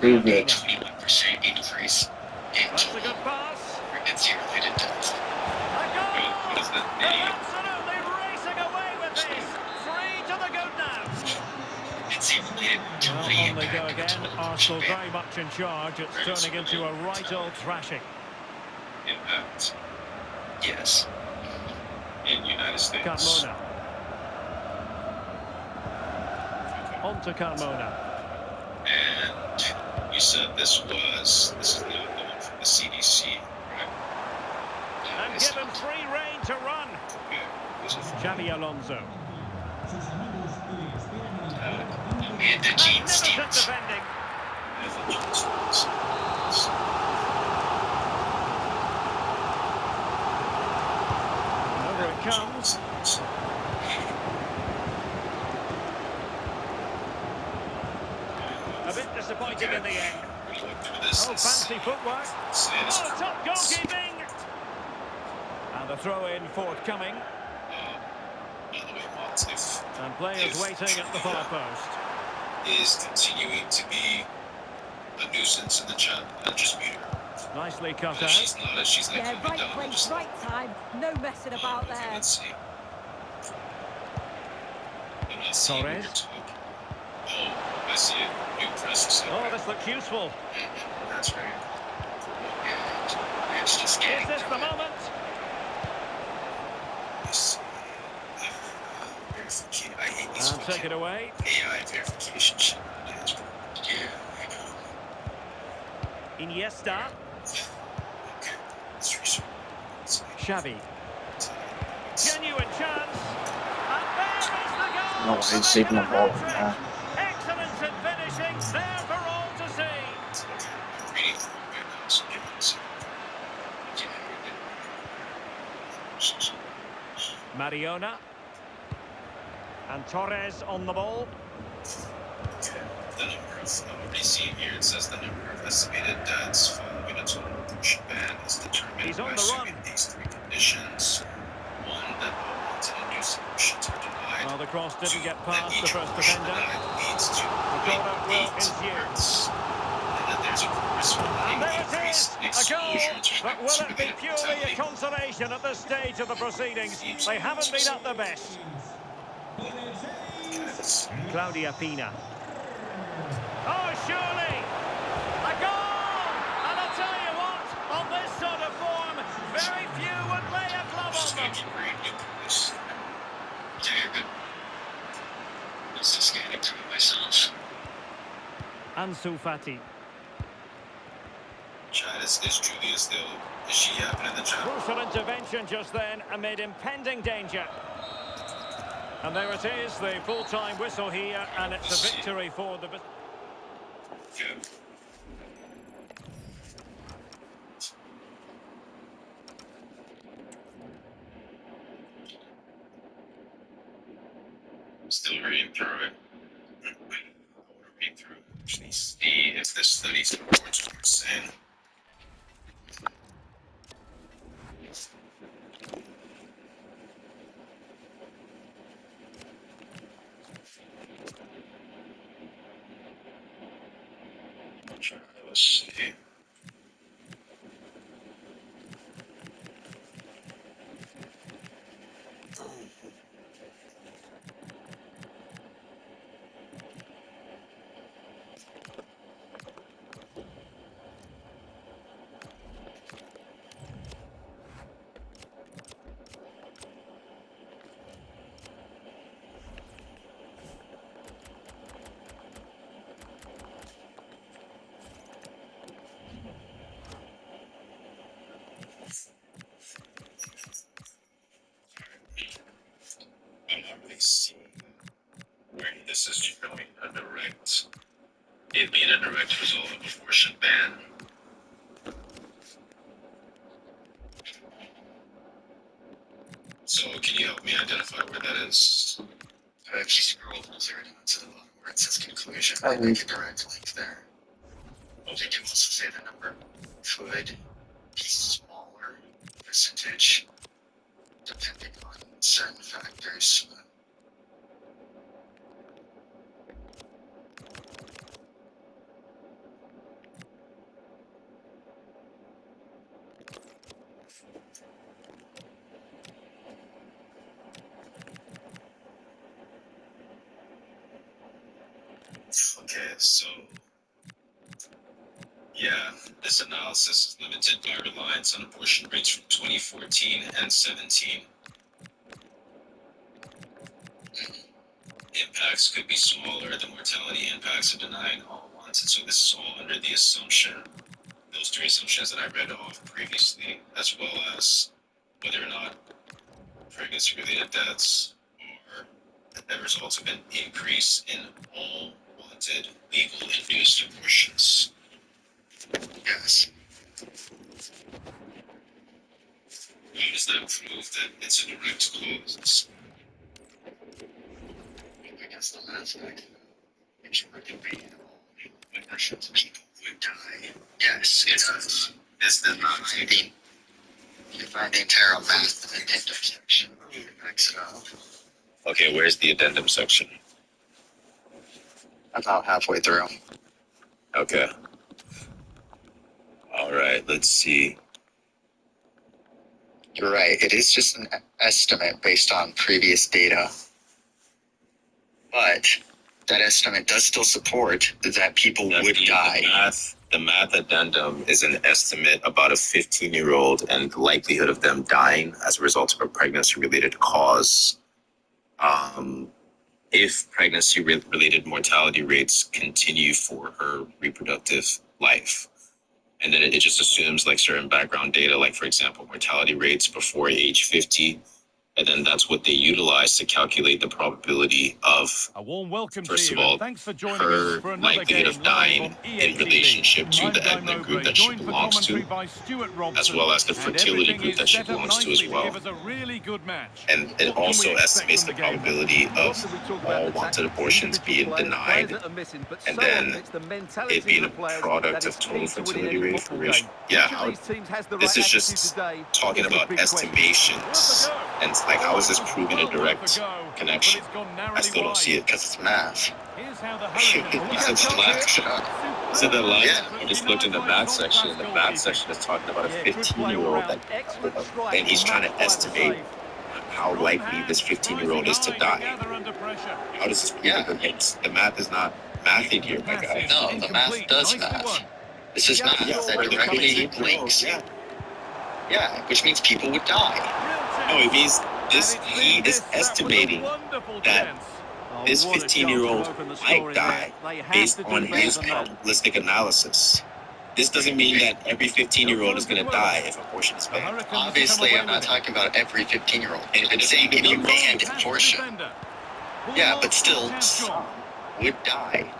Claudia Ruby. Pina. 21% increase in That's a total good pass. pregnancy-related deaths. A What goal! is that They're video? absolutely racing away with this. 3 to the good now. Pregnancy-related Well, mortality on they go impact of the again. total abortion Arsenal ban. very much in charge. It's Right, turning into a related right old mortality thrashing. impact. Yes. In the United States. Carmona. On to Carmona. And you said this is not the one from the CDC, right? And It's given not. free rein to run. Okay. Who's it from? Xavi Alonso. Amanda Jean Magnificent Stevens. defending. Amanda Jean Stevens. Over it comes. A bit disappointing in the end. We're gonna look through this Oh, and fancy footwork. say this Oh, top correct. goalkeeping. And a throw-in forthcoming. By the way, Mott, And players waiting at the far post. is continuing to be a nuisance in the chat, and just mute her. Nicely cut But if out. she's not, she's like Yeah, coming right down. place, Just, right time. No messing about okay, there. let's see. I'm not seeing what you're Torres. talking. Oh, I see it. New press. Oh, this looks useful. That's right. And it's just getting Is this through the it. moment? This verification. I hate these And take it away. AI verification shit nowadays. Yeah, I know. Iniesta. Okay, let's restart. Xavi. Genuine chance. And there is the goal. No, to he's make even it a a ball. hat-trick. Excellence in finishing. There for all to see. I'm reading through it right now, so give me a second. Yeah, Mariona. And Torres on the ball. okay. The number of, I'm already seeing here, it says the number of estimated deaths following a total abortion ban is determined He's on by the assuming run. these three conditions. One, that all wanted induced abortions are denied. Well, the cross didn't Two, get that past the each first abortion defender. denied leads to The corner will 0.8 ensue. births. And that there's a And corresponding there it increase is, in a goal. exposure to But will it be pregnancy-related purely a mortality. consolation at this stage of the proceedings? Seems They like haven't it's been at their best. guys. Claudia Pina. Oh, surely! A goal! And I'll tell you what, on this sort of form, very few would lay a glove Just on gonna them. keep reading you through this. Yeah, you're good. I'm still scanning through it myself. Ansu Fati. Chat, is Julia still, is she happening in the chat? Crucial intervention just then amid impending danger. And there it is, the full-time whistle here, and it's a victory for the... Good. Still reading through it. I want to read through it, actually see if this study supports what we're saying. Let's see. I'm not really seeing where this is generally a direct, it being a direct result of abortion ban. So can you help me identify where that is? If you scroll closer down to the bottom where it says conclusion, I make a direct link there. Well, they can also say the number could be smaller percentage depending on certain factors. Okay, so yeah, this analysis is limited by reliance on abortion rates from 2014 and 17. Impacts could be smaller. The mortality impacts of denying all wanted. So this is all under the assumption, those three assumptions that I read off previously, as well as whether or not pregnancy-related deaths or that results of an increase in all wanted legal induced abortions. Yes. How does that prove that it's a direct cause? I guess the last fact is regularly all legal abortions, people would die. Yes, it does. This does not mean you find the entire math of the addendum section. It backs it up. Okay, where's the addendum section? About halfway through. Okay. All right, let's see. You're right. It is just an estimate based on previous data. But that estimate does still support that people would die. The math addendum is an estimate about a 15-year-old and the likelihood of them dying as a result of a pregnancy-related cause. If pregnancy-related mortality rates continue for her reproductive life. And then it just assumes like certain background data, like for example, mortality rates before age 50. And then that's what they utilize to calculate the probability of, A warm welcome first to of you, all, and thanks for joining her us for another likelihood game of dying live on in EA TV. relationship to I'm the Guy ethnic group Mowbray, that she joined for belongs to, commentary by Stuart Robson, as well as the and fertility everything group is that she set up belongs to nicely as well. give us a really good match. And it What can we also expect estimates from the game? probability Lots of that we talk about all in the wanted tactics, abortions individual being players, players denied, that are missing, but and so then often it's the mentality it being of a the players product that of is total key to winning fertility any rate football for game. ratio. Yeah, Which of these teams has the this right is attitude just today talking is the about big question. estimations. And it's like, how is this proving a direct connection? But it's gone I narrowly still don't see wide. it because it's math. Here's how the Is Hurricanes it the math? Is it the Superb math? effort I just looked in the denied by math section. top-class The goalkeeping. math section is talking about a Yeah, good play all 15-year-old round. Excellent strike. and he's trying to Match by the estimate save. how Strong likely this hands, 15-year-old is to rising high die. gather under pressure. How does this prove that the math is not mathing here, my guy? Passes No, the math incomplete. does Nicely math. won. This is math Just saw that where it was directly coming. links. Yeah, which means people would die. Real No, it means And this. it's He been is missed. That was a estimating wonderful that defense. Oh, this what a chance to 15-year-old open the might scoring die there. They have based to do on better his than that. probabilistic analysis. This doesn't mean that every 15-year-old is going to die if abortion is The banned. Hurricanes come Obviously, away I'm not with it. talking about every 15-year-old. I'm saying if you Goes on banned past the abortion, defender. Ball yeah, lost, but still, chance some gone. would die.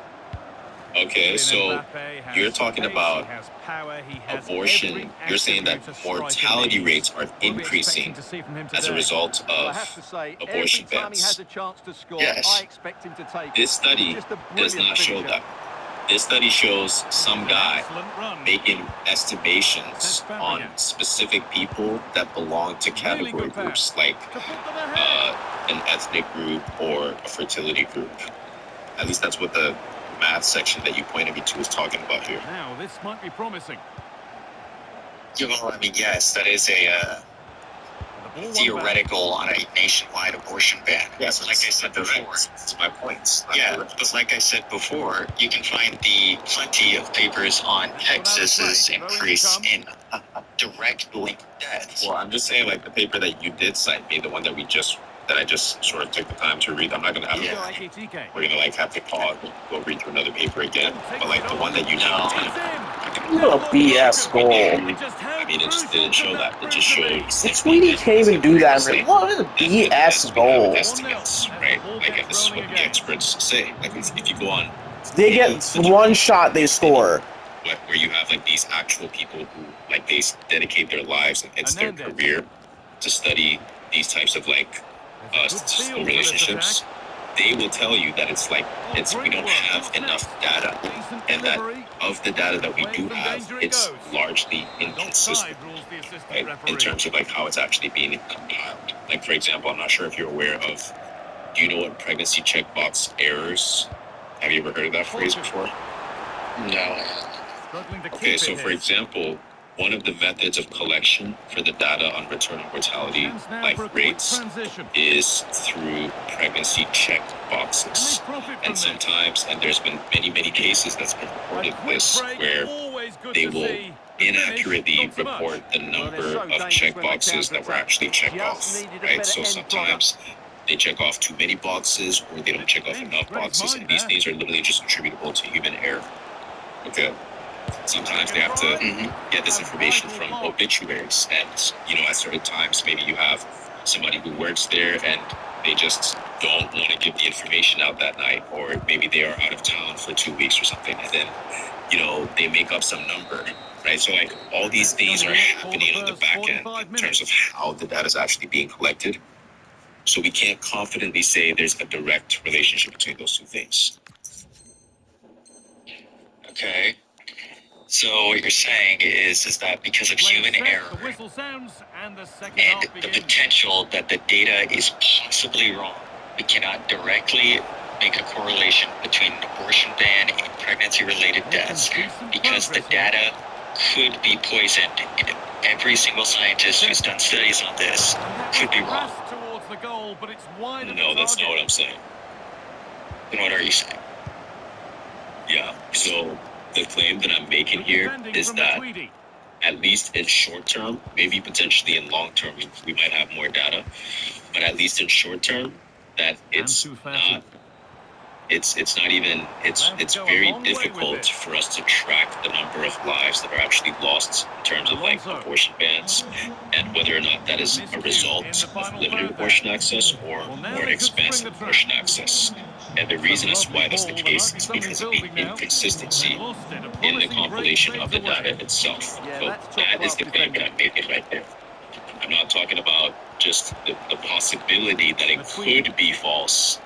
Okay, Kylian so Mbappe has you're talking pace, about he has power, he has abortion. every You're saying that attribute a striker mortality needs. rates are What are we increasing expecting to see from him as a today? result Well, I of have to say, every abortion time he has bans. a chance to score, Yes. I expect him to take This it. study Just a does brilliant not show finisher. that. This study shows some An guy excellent run. making estimations Says on Fabregas. specific people that belong to Really category good groups pass. like To put them ahead. an ethnic group or a fertility group. At least that's what the math section that you pointed me to is talking about here. Now, this might be promising. Well, I mean, yes, that is a The ball won back. theoretical on a nationwide abortion ban. Yes, like I said before. That's my point. Yeah, but like I said before, you can find plenty of papers on Texas's increase in direct linked deaths. Well, I'm just saying, like the paper that you did cite me, the one that I just sort of took the time to read. I'm not gonna have we're gonna like have to pause and go read through another paper again. But like the one that you know, A BS goal. I mean, it just didn't show that. It just showed. Sweetie can't even do that. What is a BS goal? Estimates, right? Like, this is what the experts say. Like, if you go on, They get one shot, they score. where you have like these actual people who like they dedicate their lives and it's their career to study these types of like statistical relationships. They will tell you that it's we don't have enough data, and that of the data that we do have, it's largely inconsistent, right? In terms of like how it's actually being compiled. Like for example, I'm not sure if you're aware of. Do you know what pregnancy checkbox errors? Have you ever heard of that phrase before? No. Struggling to Okay, keep so it for here. example, one of the methods of collection for the data on maternal mortality Chance now life for a quick rates transition. is through pregnancy check Can boxes. they profit from And this? sometimes, and there's been many cases that's been A reported quick this, break, where always good they to will see. The finish, inaccurately not so much. report the Well, number they're so of dangerous check when they boxes that were counter-attack. actually checked Just off, needed a right? better So end sometimes they check off too many boxes or they don't check off Lynch enough read his boxes, mind and these there. things are literally just attributable to human error. Okay. Sometimes they have to get this information from obituaries, and at certain times maybe you have somebody who works there and they just don't want to give the information out that night, or maybe they are out of town for 2 weeks or something, and then they make up some number, right? So like all these things are happening on the back end in terms of how the data is actually being collected. So we can't confidently say there's a direct relationship between those two things. Okay. So what you're saying is that because of human error The whistle sounds and the second and half the begins. potential that the data is possibly wrong, we cannot directly make a correlation between an abortion ban and pregnancy-related deaths because the data could be poisoned. And every single scientist who's done studies on this could be wrong. Pass towards the goal, but it's wide of No, the that's not target. what I'm saying. Then what are you saying? Yeah, so the claim that I'm making here Defending is from that Matuidi. at least in short term, maybe potentially in long term, we might have more data, but at least in short term, that it's Ansu Fati. not. It's not even. It's Go a very long way with difficult this. for us to track the number of lives that are actually lost in terms of like Alonso. abortion bans, and whether or not that is a Miscue in result the of final limited third abortion there. access or Well, now more they could spring expansive the trap. abortion access. And the reason as to Lovely why that's the ball, there case might be is something because of the building now. inconsistency They've lost it. A in the promising break compilation of fades the away. data itself. Yeah, So that's that is top-class the claim that defending. I'm making right there. I'm not talking about just the possibility that it Matuidi. could be false.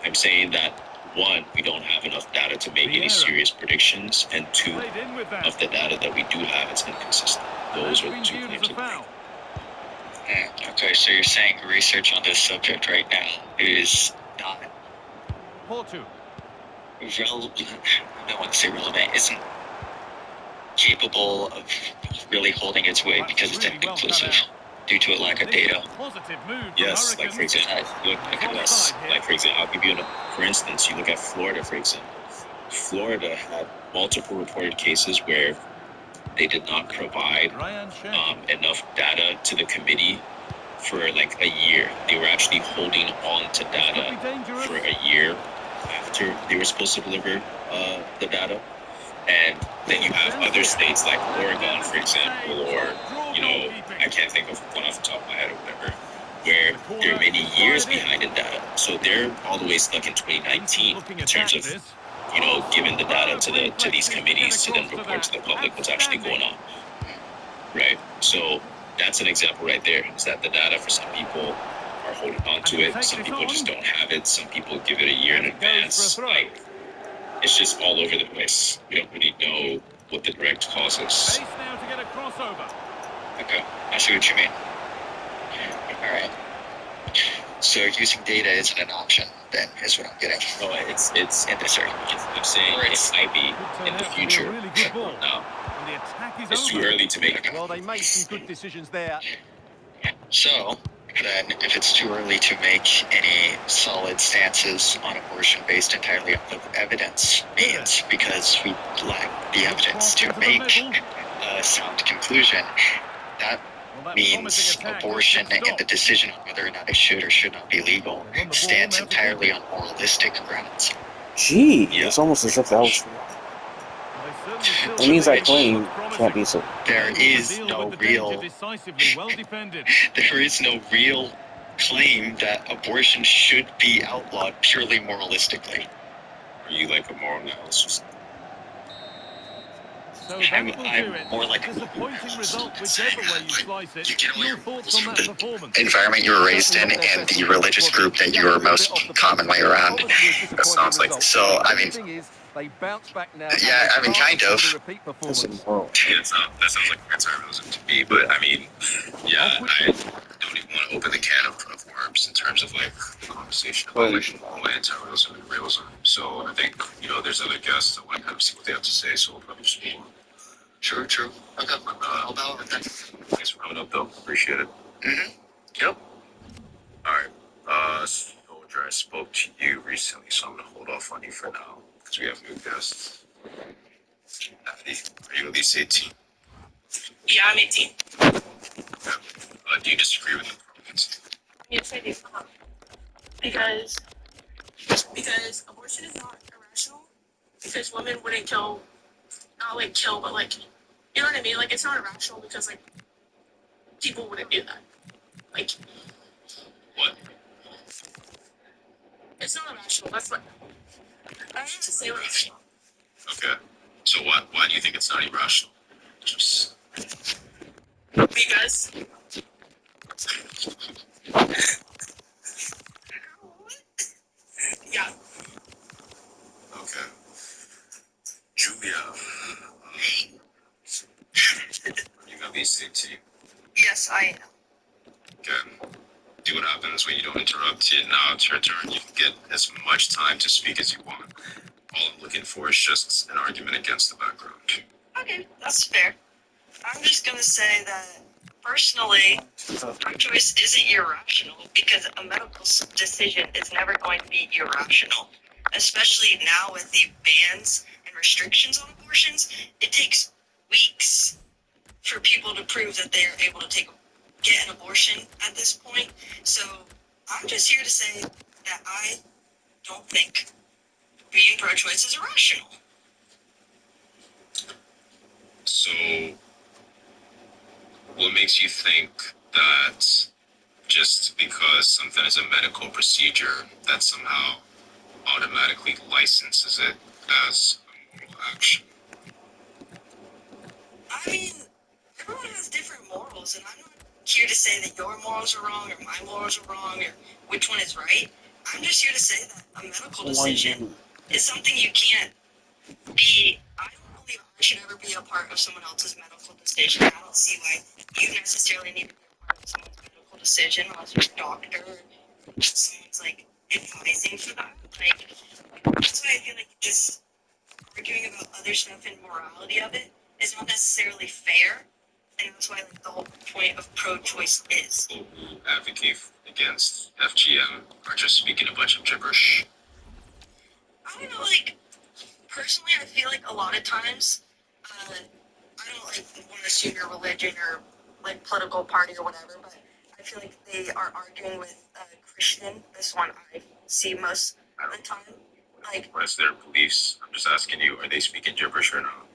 I'm saying that, one, we don't have enough data to make any Vieira. serious predictions, and two, Played in with that. of the data that we do have, it's inconsistent. And Those that's are the been two viewed as claims a I'm making. foul. Okay, so you're saying research on this subject right now is not Porto. relevant, I don't want to say relevant, isn't capable of really holding its weight That's because it's really well cut inconclusive out. due to a lack of This is data. a positive move from Yes, like for Hurricanes. example, look at us. Offside here. Like for example, I'll give you for instance, you look at Florida, for example. Florida had multiple reported cases where they did not provide Ryan Cherki. enough data to the committee for like a year. They were actually holding on to Could data be dangerous. for a year after they were supposed to deliver the data. And then you have other states like Oregon, for example, or, I can't think of one off the top of my head or whatever, where they're many years behind in data. So they're all the way stuck in 2019 in terms of, giving the data to these committees to then report to the public what's actually going on. Right? So that's an example right there, is that the data for some people are holding on to it. Some people just don't have it. Some people give it a year in advance. Like, it's just all over the place. We don't really know what the direct cause is. Pace now to get a crossover. Okay, I see what you mean. Alright. So using data isn't an option, then, is what I'm getting. No, it's In this argument. I'm saying it might be Could in turn the out to be a future. really good ball. No, And the attack is it's too over. early to make. Well, they made some good decisions there. So, then, if it's too early to make any solid stances on abortion based entirely on the evidence means because we lack the evidence to make a sound conclusion, that Well, that means promising attack abortion just and the decision on whether or not it should or should not be legal stands entirely on moralistic grounds. Gee, Yeah. it's almost as if that was. They certainly still That means that believe claim it's promising. can't be so. There Able to is deal no with the danger real decisively, well defended. there is no real claim that abortion should be outlawed purely moralistically. Are you like a moral nihilist? So I'm that will do it. more like a Disappointing result, whichever way you slice it. You get all Your your thoughts on that performance? environment you were raised in and the religious group that you were most commonly around. That sounds like- So, I mean, the thing is, they bounce back now. yeah, I mean, kind of. The repeat That's performance. immoral. Yeah, that sounds like anti-realism to me, but I mean, yeah, I don't even want to open the can of worms in terms of like the conversation about like anti-realism and realism. So I think, there's other guests that want to kind of see what they have to say, so we'll probably just move on. True, true. Okay, I'll bow with that. Thanks for coming up, though. Appreciate it. Mm-hmm. Yep. All right. Soldier, I spoke to you recently, so I'm gonna hold off on you for now because we have new guests. Daphne, are you at least 18? Yeah, I'm 18. Do you disagree with the province? Yes, I do. Because abortion is not irrational. Because women wouldn't kill, not like kill, but like, you know what I mean? Like, it's not irrational because like people wouldn't do that. Like, What? it's not irrational. That's what I have to say. Irrational. Okay. So why do you think it's not irrational? Just Because yeah. okay. Julia, you gonna be 18? Yes, I am. Okay. Do what happens when you don't interrupt. Now it's your turn. You can get as much time to speak as you want. All I'm looking for is just an argument against the background. Okay, that's fair. I'm just gonna say that personally, pro-choice isn't irrational because a medical decision is never going to be irrational. Especially now with the bans and restrictions on abortions, it takes weeks for people to prove that they are able to get an abortion at this point. So I'm just here to say that I don't think being pro-choice is irrational. So, what makes you think that just because something is a medical procedure, that somehow automatically licenses it as a moral action? I mean, everyone has different morals, and I'm not here to say that your morals are wrong or my morals are wrong or which one is right. I'm just here to say that a medical decision is something you can't be. I don't believe I should ever be a part of someone else's medical decision. I don't see why you necessarily need to be a part of someone's medical decision unless you're a doctor or someone's like advising for that. Like, that's why I feel like just arguing about other stuff and morality of it is not necessarily fair. And that's why like the whole point of pro-choice is. People who advocate against FGM are just speaking a bunch of gibberish. I don't know, like, personally, I feel like a lot of times, I don't, like, want to assume your religion or, like, political party or whatever, but I feel like they are arguing with Christian. This one I see most of the time. Like, What is their beliefs? I'm just asking you, are they speaking gibberish or not?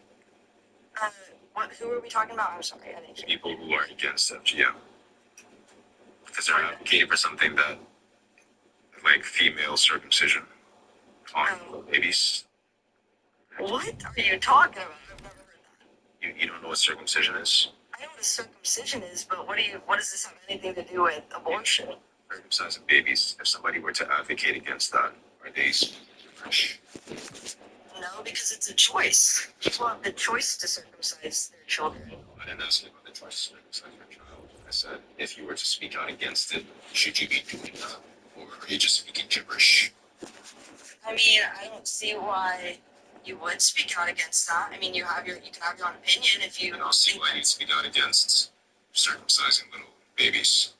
who are we talking about? I'm sorry, I didn't hear. People who are against FGM. Because they're advocating for something that, like female circumcision on babies. What are you talking about? I've never heard that. You don't know what circumcision is? I know what a circumcision is, but what does this have anything to do with abortion? Circumcising babies. If somebody were to advocate against that, are they speaking gibberish? No, because it's a choice. People have the choice to circumcise their children. I didn't ask you about the choice to circumcise your child. I said, if you were to speak out against it, should you be doing that? Or are you just speaking gibberish? I mean, I don't see why you would speak out against that. I mean, you can have your own opinion if you. I don't see think why you'd speak out against circumcising little babies.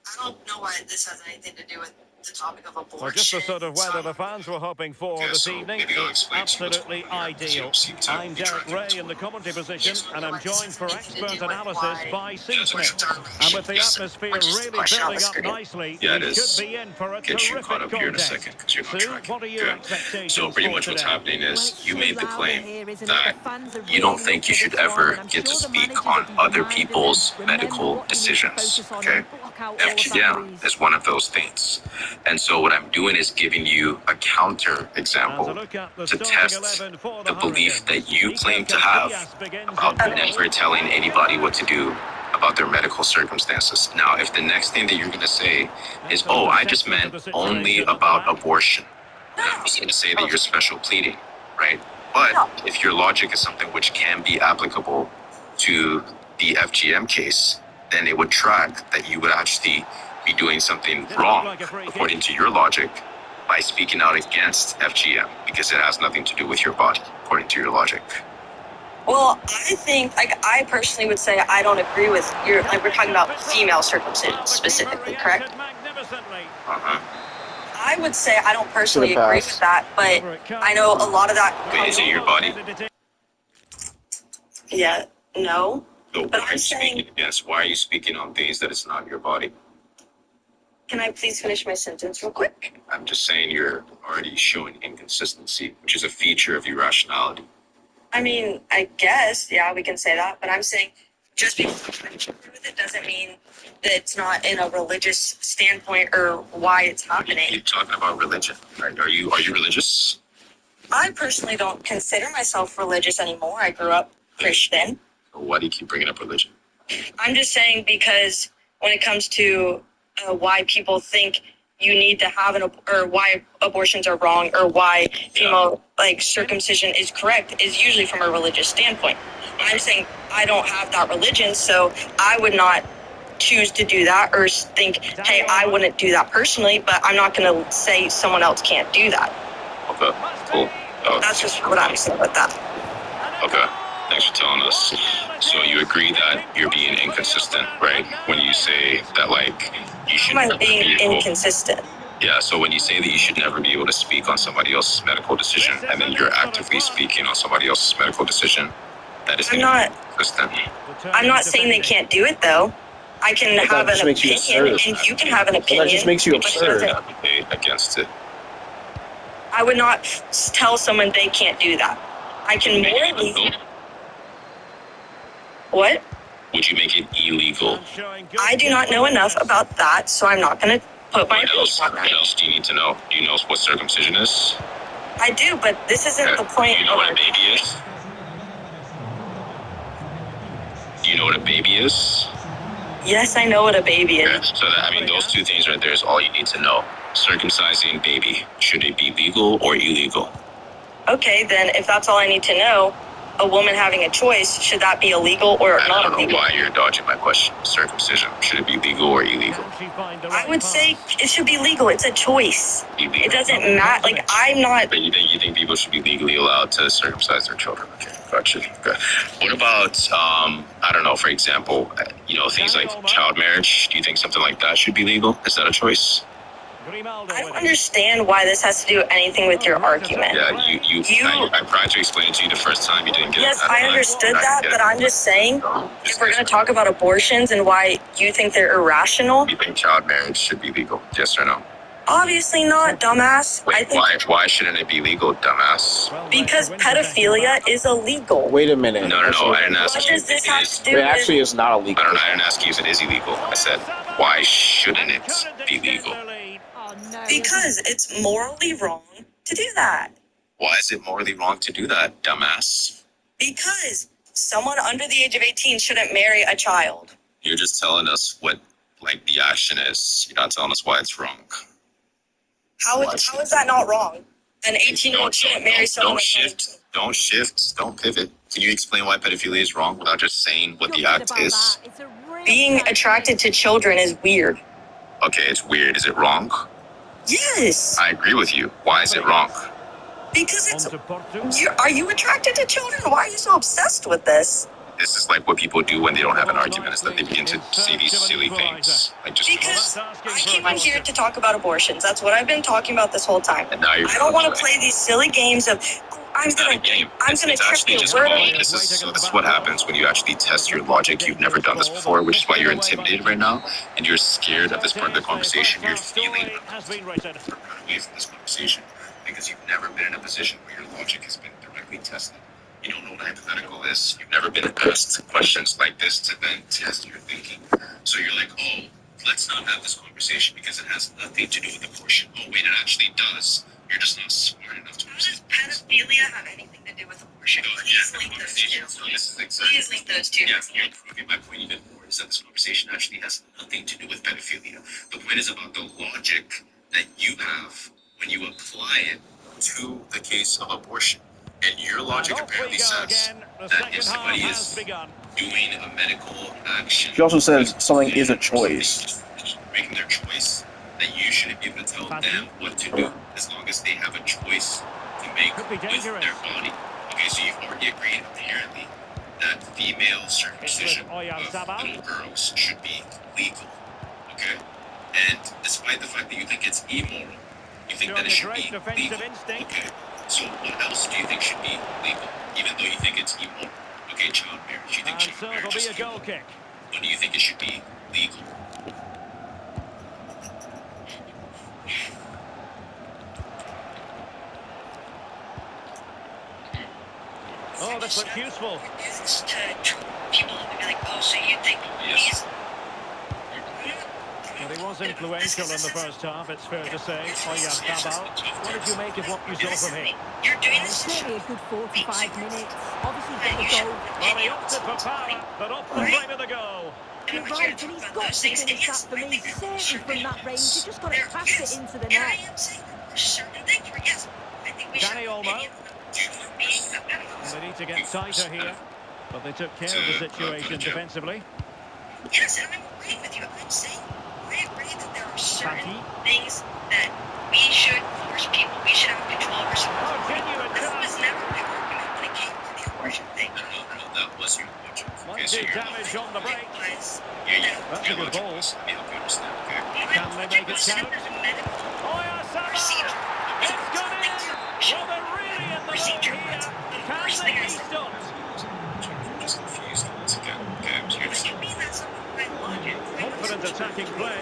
I don't know why this has anything to do with the topic of abortion. Well, just the sort of weather the fans were hoping for Yeah, this so evening. maybe I'll It's explain to you what's absolutely going on here, because you ideal. don't seem to I'm be Derek tracking Ray what's in the going on. commentary position, and I'm joined for expert analysis by C. That's what Smith. you're talking about. And with the Yes. atmosphere Which is the really question on building the up screen. nicely, Yeah, it we is. should be in for a Get you terrific caught up here in a contest. second because you're not Sue, tracking. what are your Good. expectations So pretty for much what's today? happening Well, is it's you so made the loud claim here, isn't it? that The fans are you don't really think you into should this one, ever and I'm get to sure the speak managers on will be other reminding people's them, remember medical what you need to decisions. focus on Okay? and block out all of that FGM noise. is one of those things. And so what I'm doing is giving you a counter As a example look at the to starting test 11 for the belief Hurricanes. that you Nico claim to have Casillas begins about in goal. never telling anybody what to do about their medical circumstances. Now, if the next thing that you're going to say is, oh, I just meant only about abortion, then I'm just going to say that you're special pleading, right? But if your logic is something which can be applicable to the FGM case, then it would track that you would actually be doing something wrong, according to your logic, by speaking out against FGM, because it has nothing to do with your body, according to your logic. Well, I think, like, I personally would say I don't agree with your, like, we're talking about female circumcision specifically, correct? Uh-huh. I would say I don't personally Should've agree passed. with that, but I know a lot of that Wait, comes. is it your body? Yeah, no. So But why are I'm you saying- speaking against? Why are you speaking on things that it's not your body? Can I please finish my sentence real quick? I'm just saying you're already showing inconsistency, which is a feature of irrationality. I mean, I guess, yeah, we can say that, but I'm saying just because I agree with it doesn't mean that it's not in a religious standpoint or why it's happening. You're talking about religion, right? Are you religious? I personally don't consider myself religious anymore. I grew up Christian. Why do you keep bringing up religion? I'm just saying because when it comes to why people think you need to have or why abortions are wrong or why female like circumcision is correct is usually from a religious standpoint. I'm saying I don't have that religion, so I would not choose to do that or think, hey, I wouldn't do that personally, but I'm not going to say someone else can't do that. Okay, cool. That's just what I'm saying with that. Okay, thanks for telling us. So you agree that you're being inconsistent, right? When you say that, like, you should Am never I being be able. inconsistent? Yeah, so when you say that you should never be able to speak on somebody else's medical decision, and then you're actively speaking on somebody else's medical decision, that is I'm not. inconsistent. I'm not saying they can't do it though. I can But have that just an makes you opinion, absurd. and you can have an Well, opinion. that just makes you which absurd. doesn't- Advocate against it. I would not tell someone they can't do that. I can Make it morally. illegal? What? Would you make it illegal? I do not know enough about that, so I'm not going to put my What opinion else? on What that. else do you need to know? Do you know what circumcision is? I do, but this isn't the point. Do you know what a baby is? Do you know what a baby is? Yes, I know what a baby Okay. is. So that, I mean, those two things right there is all you need to know. Circumcising baby, should it be legal or illegal? Okay, then if that's all I need to know, a woman having a choice, should that be illegal or I not don't know illegal? why you're dodging my question. Circumcision, should it be legal or illegal? I would say it should be legal. It's a choice. Illegal. It doesn't matter. Like, I'm not. But you think people should be legally allowed to circumcise their children? Okay, gotcha. Okay. What about I don't know, for example, things like child marriage? Do you think something like that should be legal? Is that a choice? I don't understand why this has to do anything with your argument. Yeah, I tried to explain it to you the first time. You didn't get Yes, it. I understood that, but I'm just saying, if we're going to talk about abortions and why you think they're irrational, You think child marriage should be legal? Yes or no? obviously not, dumbass. I Wait, think why shouldn't it be legal, dumbass? because pedophilia is illegal. Wait a minute. No, I didn't ask What you does if this it have is. to do It with actually is not I illegal. don't know. I didn't ask you if it is illegal. I said, why shouldn't it be legal? Oh, no. Because it's morally wrong to do that. Why is it morally wrong to do that, dumbass? Because someone under the age of 18 shouldn't marry a child. You're just telling us what, like, the action is. You're not telling us why it's wrong. How is that not wrong? An 18-year-old shouldn't marry someone Don't that's shift. Don't pivot. Can you explain why pedophilia is wrong without just saying what the You're good act about is? that. It's a real being shame. attracted to children is weird. Okay, it's weird. Is it wrong? Yes, I agree with you. Why is it wrong? because it's. Are you attracted to children? Why are you so obsessed with this? This is like what people do when they don't have an argument, is that they begin to say these silly things. Like just Because I came on here to talk about abortions. That's what I've been talking about this whole time. and now you're I don't want to play these silly games of. I'm It's not a gonna. game. I'm It's gonna trip actually your just word. this is what happens when you actually test your logic. You've never done this before, which is why you're intimidated right now, and you're scared of this part of the conversation. You're feeling away from this conversation because you've never been in a position where your logic has been directly tested. You don't know what a hypothetical is. You've never been asked questions like this to then test your thinking. So you're like, oh, let's not have this conversation because it has nothing to do with abortion. Oh, wait, it actually does. You're just not smart enough to How does pedophilia have anything to do with abortion? Please link those two. So this is exactly. Please link those two. Yeah, you're proving my point even more is that this conversation actually has nothing to do with pedophilia. The point is about the logic that you have when you apply it to the case of abortion. And your logic apparently says that if somebody is doing a medical action, She also says something is a choice. making their choice, that you shouldn't be able to tell them what to do as long as they have a choice to make with their body. Okay, so you've already agreed apparently male circumcision It's with of Oyarzabal. little girls should be legal. Okay? And despite the fact that you think it's immoral, you think that Showing it a should great be defensive legal. instinct. Okay. So what else do you think should be legal, even though you think it's immoral? Okay, child marriage. You think And child so it'll marriage be is a goal immoral. kick. When do you think it should be legal? Oh, this looks useful. It's to troll people and be like, oh, so you think Yes. Well, he was influential in the first half, it's fair to say. Oyarzabal. What did you make of what you saw from him? You're doing It's this to certainly a good 45 minutes. Obviously got the goal. Well, he opted for power, but off the frame of the goal. You're right, and he's got to finish that for me. Certainly from that range, you just got to pass it into the And I net. am saying there's certain things where, yes, I think we should Dani have Olmo. opinions about being a medical. And they need to get tighter here. But they took care of the situation defensively. Yes, and I'm agreeing with you. I'm saying I agree that there are certain Fati. things that we should force people. We should have control over some. Oh, genuine This chance. was never my argument when it came to the abortion thing. No, that was your logic. Okay, Might so do your damage logic. on the break. Was That's a Your good logic ball. was, let me help you understand, okay? Can they make it count? Oyarzabal. It's gone in. Well, they're really in the mode here. Can they be stopped? I'm just confused once again. Okay, so you're What just do you mean that's not my logic? Confident attacking play.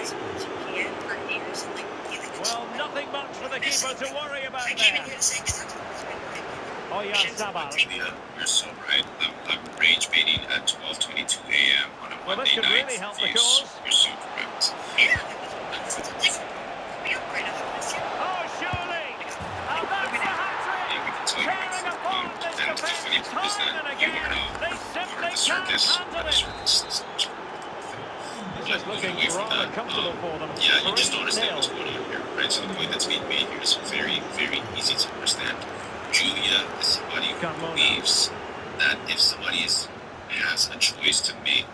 Well, nothing much for the keeper to worry about I came in there. here to say because that's what Oyarzabal. Yeah, you're so right. I'm rage baiting at 12:22 a.m. on a Well, Monday this could night. really help the Yes, cause. you're so correct. Yeah, it's different. We upgraded on this here. Oh, surely. And that's the Yeah, hat-trick. we can tell you Tearing apart this and the funny defence part is time that and you again. are now They part simply of the can't circus. handle The it. circus is It's looking away from rather that, comfortable for them. yeah, you just don't understand 3-0. what's going on here, right? So the point that's being made here is very, very easy to understand. Julia is somebody who Carmona. believes that if somebody has a choice to make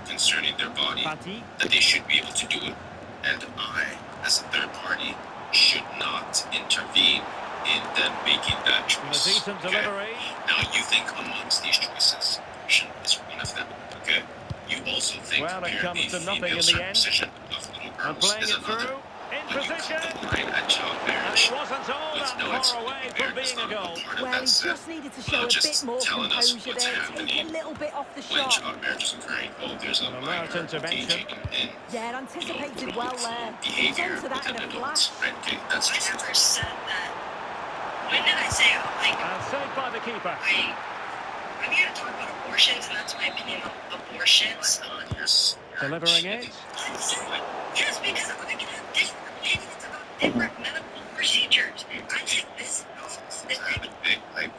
concerning their body, Fati. that they should be able to do it. And I, as a third party, should not intervene in them making that And a choice. decent Okay? delivery. Now you think amongst these choices, abortion is one of them. Okay? You also think Well, it apparently comes to nothing female in the end. circumcision of little And girls playing is it another. through. In When you position. cut the line at child And marriage, it wasn't all let's that know it's far away from marriage is being a not goal. part of Well, that he set. just needed to show a Just bit more telling us composure what's there, take a happening little bit off the when shot. child marriage is occurring. Oh, there's a An minor alert intervention. engaging in Yeah, anticipated well there. He was behavior onto that with in an a adult. flash. Right? Okay, that's I just never said that. When did I say, like, And saved by the keeper. I'm here to talk about abortions, and that's my opinion on abortions. Yes. Delivering it. Yes, because I can have different opinions about different medical procedures. I think this Like,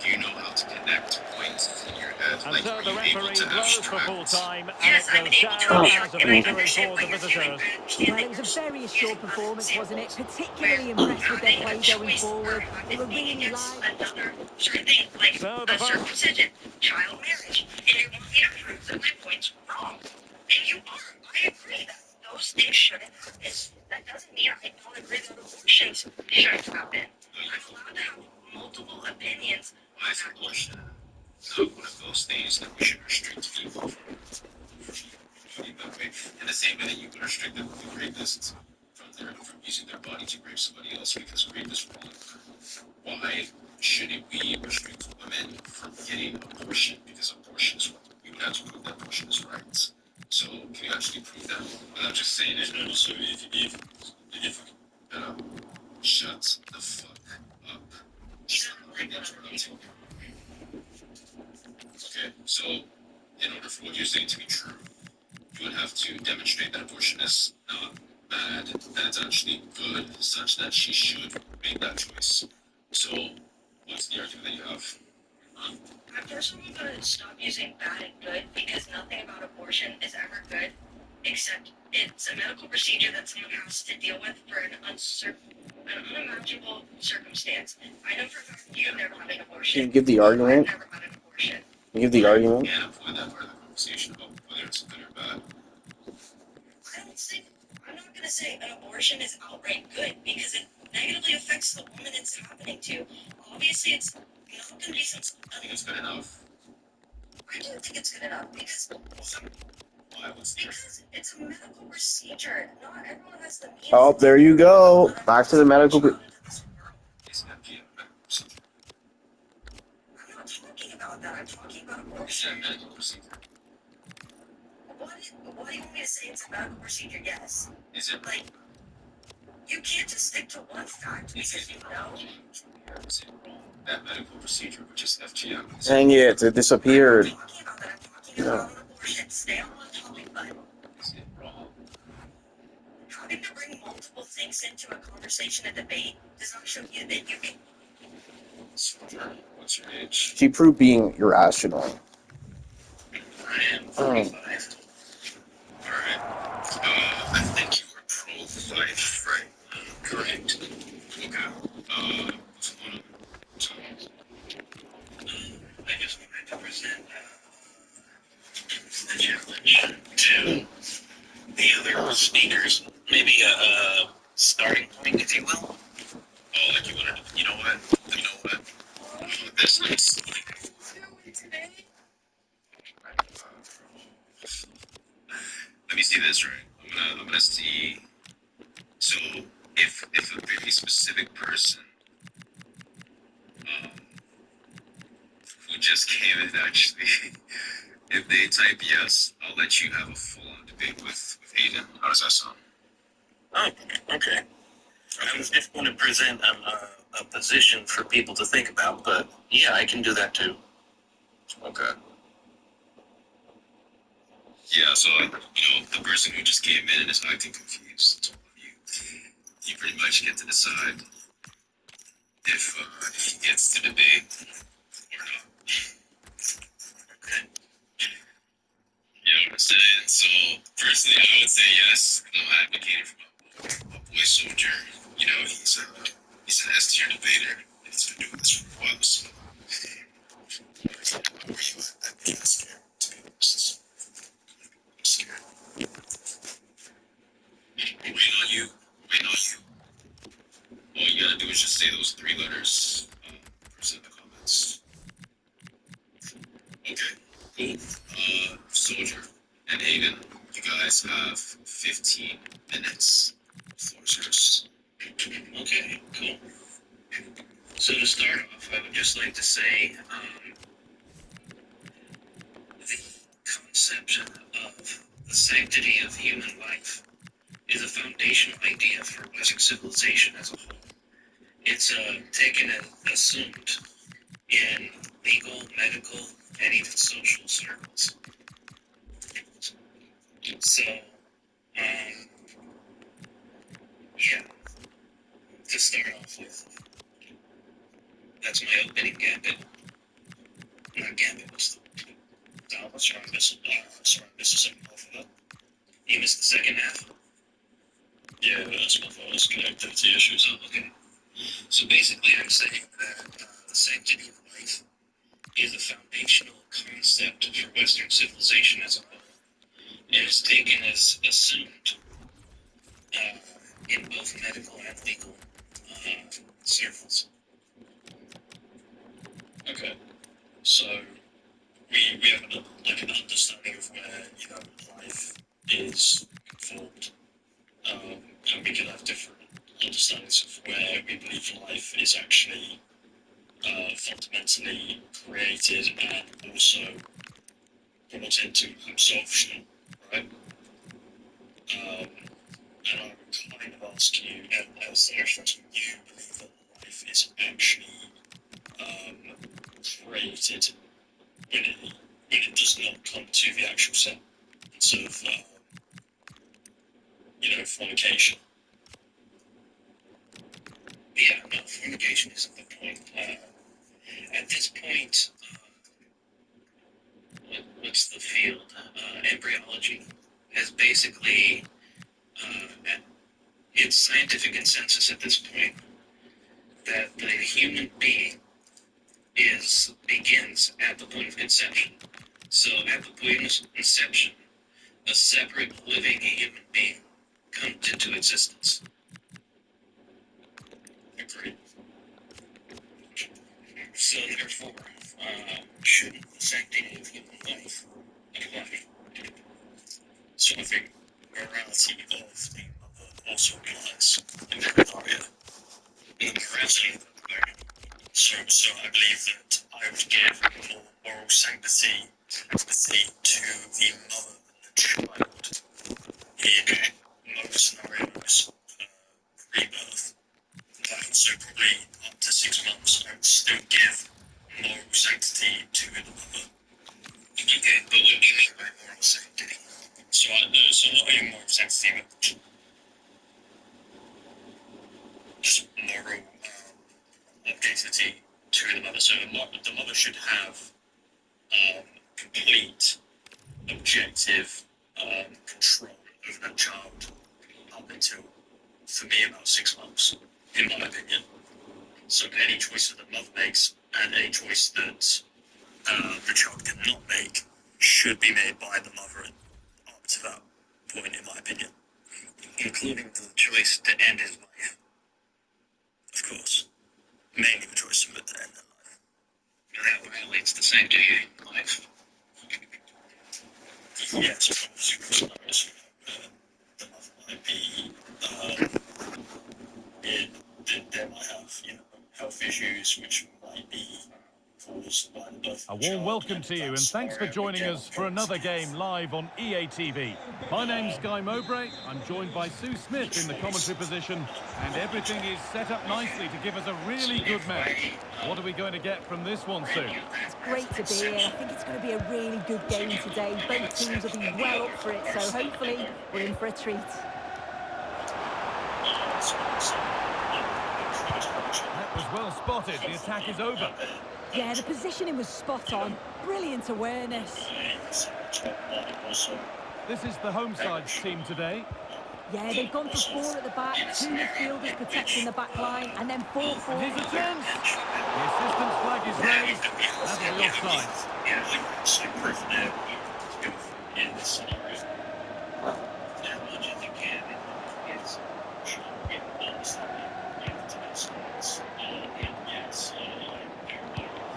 do you know how to connect points in your head? And Like, so are the you able referee to blows for full abstract? time, and Yes, I'm it goes able to down abstract, as a and I victory understand for what the you're saying. visitors. I understand Well, that it was a you're very using assured performance, other wasn't it? examples Particularly where impressed with their having a play going choice forward. or They were having being really against live. another certain thing, like So the a first- circumcision, child marriage, and you want me to prove that my point's wrong. And you are. I agree that those things shouldn't happen. That doesn't mean I don't agree that abortions shouldn't happen. I'm allowed to have multiple opinions Why is abortion not one of those things that we should restrict people from doing that way? In the same way that you would restrict them from rapists from using their body to rape somebody else because rape is wrong. Why shouldn't we restrict women from getting abortion because abortion is wrong? We would have to prove that abortion is right. So can you actually prove that without just saying it? And also, if shut the fuck up. Stop interrupting. Okay, so in order for what you're saying to be true, you would have to demonstrate that abortion is not bad, that it's actually good, such that she should make that choice. So, what's the argument that you have? I'm personally going to stop using bad and good because nothing about abortion is ever good, except it's a medical procedure that someone has to deal with for an unimaginable circumstance. I know for a fact you've never had an abortion. Can you give the argument? I've never had an abortion. Give the argument. And avoid that part of the conversation about whether it's good or bad. I'm not going to say an abortion is outright good because it negatively affects the woman it's happening to. Obviously, it's not going to be some. I think it's good enough. I I do think it's good enough because it's a medical procedure. Not everyone has the means. Oh, there you go. Back to the medical. I'm not talking about that. I'm talking about abortion. What do you want me to say? It's a medical procedure, yes. Is it Like, you can't just stick to one fact because you know. that medical procedure, which is FGM? Dang it, it disappeared. I'm not talking about that. I'm talking about an abortion. Stay on one topic, but Is it wrong? having to bring multiple things into a conversation, a debate, does not show you that you can. Soldier, what's your age? She proved being irrational. I am 45. Alright. I think you were pro-life, right? Correct. Okay. What's going on? I just wanted to present the challenge to the other speakers. Maybe a starting point, if you will. Oh, like you wanted to, you know what? This is let me see this right. I'm gonna see. So if a very specific person who just came in actually, if they type yes, I'll let you have a full-on debate with Aiden. How does that sound? Oh, okay. I was just going to present a position for people to think about, but yeah, I can do that too. Okay. Yeah, so the person who just came in and is acting confused, you pretty much get to decide if he gets to debate or not. Okay. You know what I'm saying? So, personally, I would say yes. I'm advocating for my boy Soldier. You know, he's an S tier debater. He's been doing this for a while, so. Where you at? I'd be scared, to be honest. I'm scared. Waiting on you. All you gotta do is just say those 3 letters. First in the comments. Okay, cool. Soldier and Aiden, you guys have 15 minutes. Floor's yours. Okay, cool. So to start off, I would just like to say the concept of the sanctity of human life is a foundational idea for Western civilization as a whole. It's taken and assumed in legal, medical, and even social circles. So, yeah, to start off with, that's my opening gambit. Not gambit, what's the strong Mississippi Buffalo. You missed the second half. Yeah, that's my fault. It's connectivity issues. Oh, okay. So basically, I'm saying that the sanctity of life is a foundational concept for Western civilization as a whole. It is taken as assumed in both medical and legal circles. Okay, so we have an understanding of where life is formed, and we can have different understandings of where we believe life is actually fundamentally created and also brought into absorption, right? And I would kind of ask you, as the question, do you believe that life is actually created when it does not come to the actual sense of, fornication? Yeah, no, fornication isn't the point. At this point, what's the field? Embryology has basically, its scientific consensus at this point that the human being begins at the point of conception. So at the point of conception, a separate living human being comes into existence. Agreed. So therefore, shouldn't the sanctity of human So I think morality of the mother also applies in that area. The morality of the parent. So I believe that I would give more moral sanctity to the mother than the child in most scenarios pre-birth. And so probably up to 6 months, I would still give moral sanctity to the mother. Okay, but what do you mean by moral sanctity? So not only moral sanctity, but just moral objectivity to the mother. So the mother should have complete objective control over that child up until, for me, about 6 months, in my opinion. So any choice that the mother makes and any choice that the child cannot make should be made by the mother up to that point, in my opinion. Including the choice to end his life. Of course. Mainly the choice to end their life. That violates the sanctity of life. Yes, of course. The mother might be, they might have, health issues which might be caused by the birth A of the warm child, welcome to you, and thanks for joining us for another game live on EA TV. My name's Guy Mowbray. I'm joined by Sue Smith in the commentary position, and everything is set up nicely to give us a really good match. What are we going to get from this one, Sue? It's great to be here. I think it's going to be a really good game today. Both teams will be well up for it, so hopefully we're in for a treat. That was well spotted. The attack is over. Yeah, the positioning was spot on. Brilliant awareness. This is the home side's team today. Yeah, they've gone for 4 at the back, 2 midfielders protecting the back line, and then 4 And forward. here's a chance. The assistant's flag is raised. That'll be offside.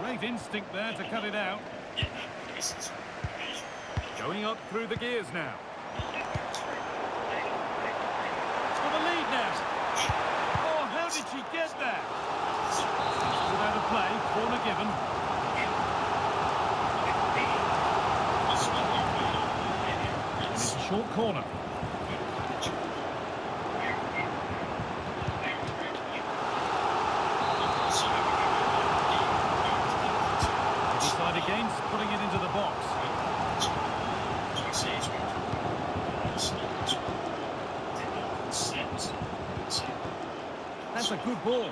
Great instinct there to cut it out. Going up through the gears now. For the lead now. Oh, how did she get there? Without a play, corner given. And it's a short corner. Decide against putting it into the box. That's a good ball.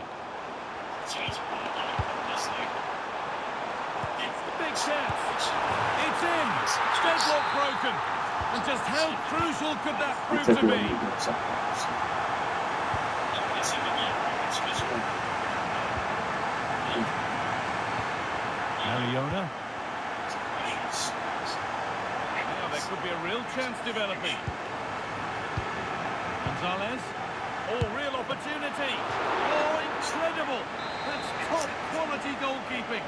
Big chance. It's in. Deadlock broken. And just how crucial could that prove to be? Mariona. Now there could be a real chance developing. Gonzalez. Oh, real opportunity. Oh, incredible. That's top quality goalkeeping.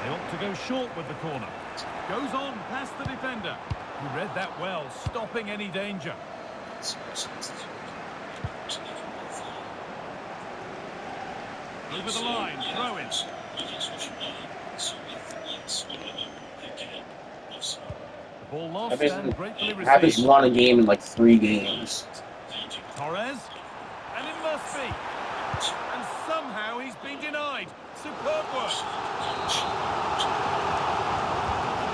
They ought to go short with the corner. Goes on past the defender. He read that well, stopping any danger. Over the line, throw in. The ball lost and gratefully Happens received. won a game in like 3 games. Torres, and it must be. And somehow he's been denied. Superb work.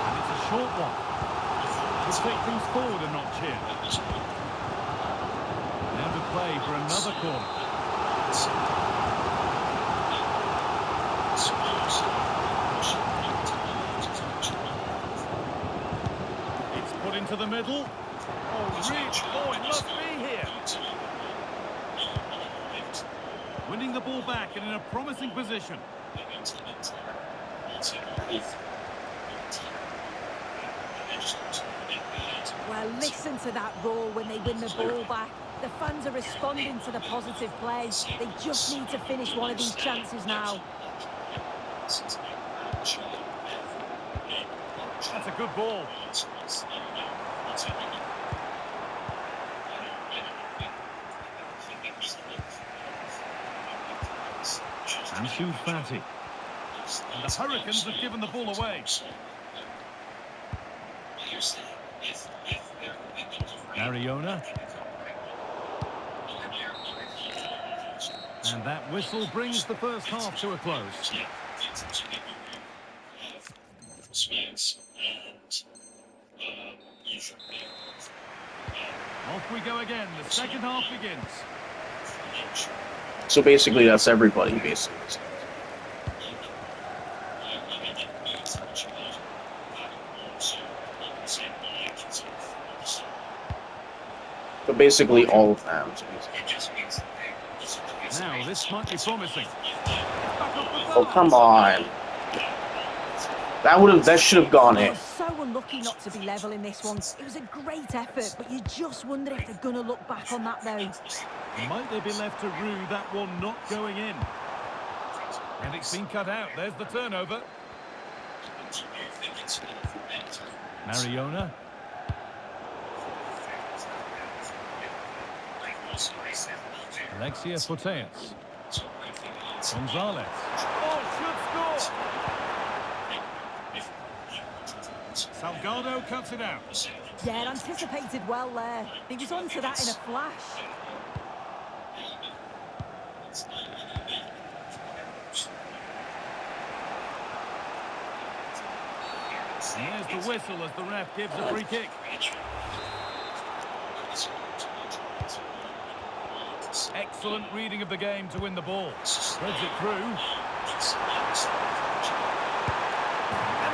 And it's a short one. We'll take things forward a notch here. Now to play for another corner. It's put into the middle. Oh, reach. Oh, it must be here. Winning the ball back and in a promising position. Well, listen to that roar when they win the ball back. The fans are responding to the positive play. They just need to finish one of these chances now. That's a good ball. Ansu Fati. And the Hurricanes have given the ball away. Mariona. And that whistle brings the first half to a close. Off we go again. The second half begins. So basically, that's everybody, basically. So basically, all of them. Now, this might be promising. Oh, come on. That should have gone in. So unlucky not to be level in this one. It was a great effort, but you just wonder if they're going to look back on that, though. Might they be left to rue that one not going in? And it's been cut out. There's the turnover. Mariona. Alexia Putellas. Gonzalez. Oh, should score! Salgado cuts it out. Yeah, anticipated well there. He was onto that in a flash. And there's the whistle as the ref gives a free kick. Excellent reading of the game to win the ball. Spreads it through. And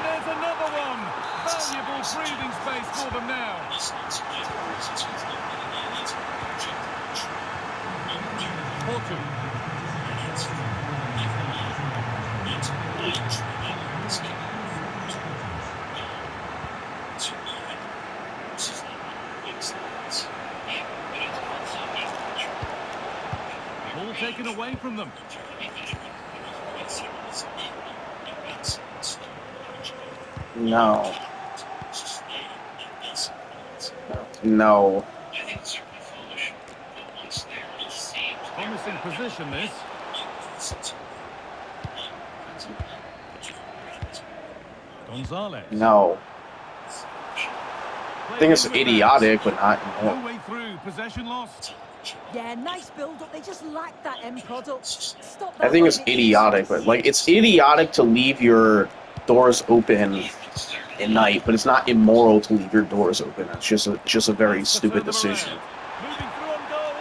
there's another one. Valuable breathing space for them now. Porto. Ball taken away from them. No. No. Promising position, this. Gonzalez. No. I think it's idiotic, but not No more. way through. Possession lost. Yeah, nice build-up. They just lack that end product. Stop I that think it's when idiotic, but like it's idiotic to leave your doors open at night, but it's not immoral to leave your doors open. It's just a very stupid decision. Moving through on goal.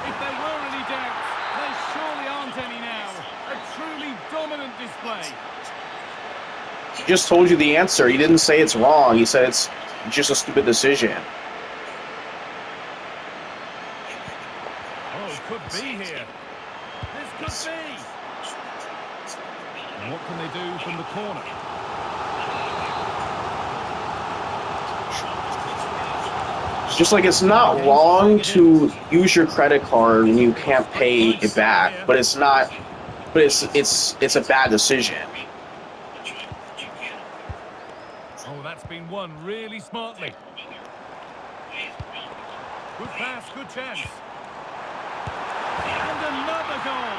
If there were any doubts, there surely aren't any now. A truly dominant display. He just told you the answer. He didn't say it's wrong. He said it's just a stupid decision. Oh, could be here. This could be. And what can they do from the corner? Just like it's not wrong to use your credit card when you can't pay it back, but it's not. But it's a bad decision. Oh, that's been won really smartly. Good pass, good chance. And another goal.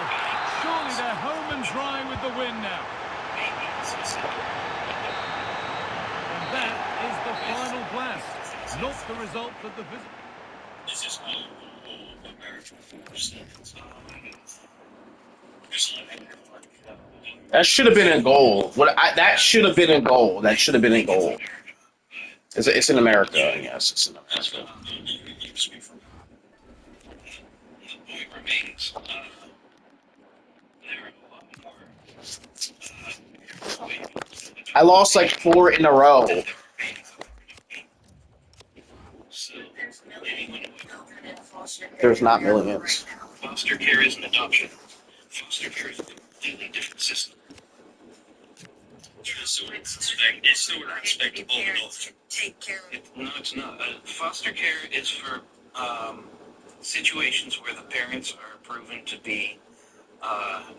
Surely they're home and dry with the win now. And that is the final blast. Not the result that the visit. That should have been a goal. That should have been a goal. That should have been a goal. It's in America, yes. It's in America. I lost like 4 in a row. There's not millions. Foster care is an adoption. Foster care is a completely different system. It's sort of respectable adults. Take care of it. No, it's not. Foster care is for situations where the parents are proven to be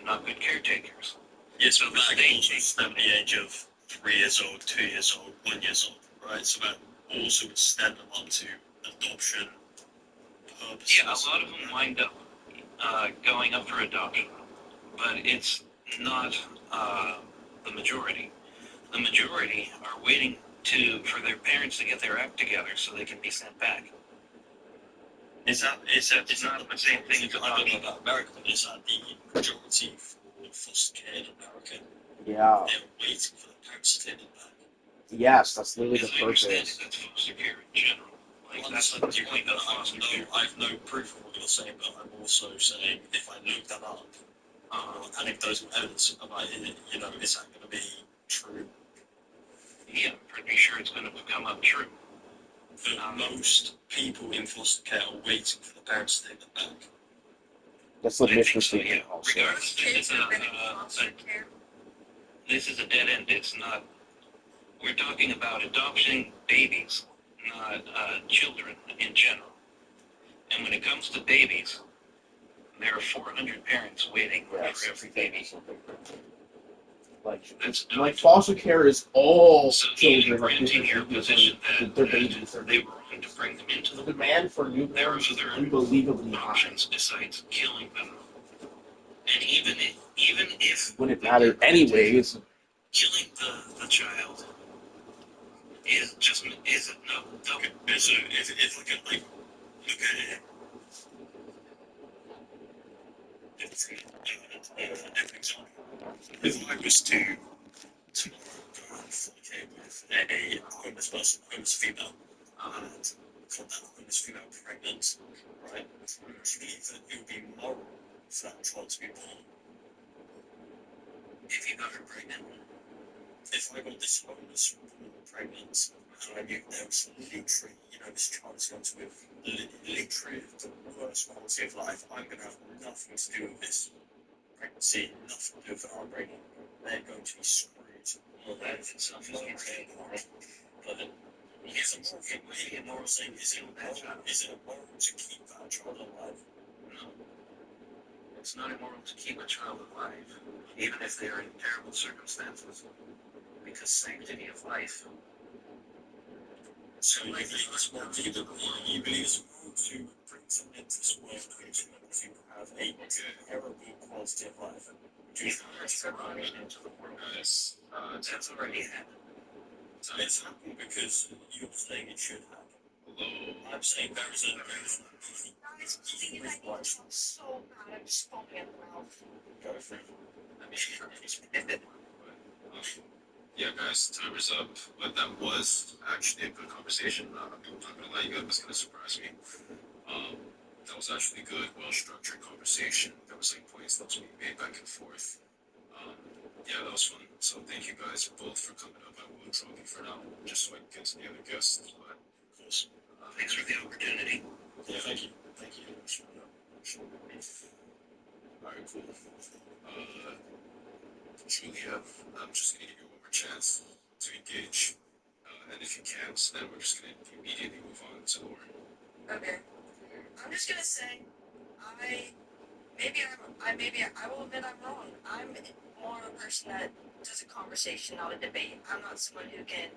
not good caretakers. Yes, but that takes them the age of 3 years old, 2 years old, 1 years old, right? So that also would stand them up to adoption purposes. Yeah, a lot of them wind up going up for adoption, but it's not the majority. The majority are waiting for their parents to get their act together so they can be sent back. It's not the same thing as I don't know about America, but is that the majority for foster care in America? Yeah. They're waiting for the parents to take them back. Yes, that's literally the As I understand purpose. it, that's foster care in general. Like, Well, that's that's the the point point, of but foster care. I have no proof of what you're saying, but I'm also saying if I look that up, anecdotal evidence about it, you know, is that going to be true? Yeah, I'm pretty sure it's going to come up true. That most people in foster care are waiting for the parents to take them back. That's the I mission think so, statement yeah. also. Regardless, Kids that have been in foster care. this is a dead end. It's not. We're talking about adopting babies, not children in general. And when it comes to babies, there are 400 parents waiting Yes, for every baby. Like, That's like foster care is all so children, even like granting your position that, they're babies. they were wrong to bring them into The the demand for there are newborns is other unbelievably high. options besides killing them. And even if Wouldn't matter anyways. killing the child is no. Okay, so if look at it, if example, if I was to tomorrow go and fornicate with a homeless person, homeless female, and got that homeless female pregnant, right? Do you believe that it would be moral for that child to be born? If you got her pregnant, If I got this homeless woman pregnant, and I knew there was literally, you know, this child is going to live literally the worst quality of life, I'm going to have nothing to do with this pregnancy, nothing to do with our bringing. They're going to be screwed. well, that in itself is insane. But it's a moral thing. Is it immoral to keep that child alive? No. It's not immoral to keep a child alive, even if they are in terrible circumstances, because sanctity of life. So you believe it's moral to you believe it's moral to bring someone into this world who's going to have a terrible quality of life? He's already brought it into the world. Guys, That's already happened. So it's happened because you're saying it should happen. hello. I'm saying there is a Guys, thinking that you sound so bad. I'm just foaming at the mouth. go through. I mean, Yeah, guys, time is up. But that was actually a good conversation. I'm not gonna lie, you guys, it was gonna surprise me. That was actually a good, well-structured conversation. There was like points that was being made back and forth. Yeah, that was fun. So thank you guys both for coming up. I will drop you for now, just so I can get to the other guests. But of course, thanks for the opportunity. Yeah, thank you. Thank you. alright, cool. Julia, I'm just gonna give you one more chance to engage. And if you can't, then we're just gonna immediately move on to Lauren. Okay. I'm just gonna say, I will admit I'm wrong. I'm more of a person that does a conversation, not a debate. I'm not someone who can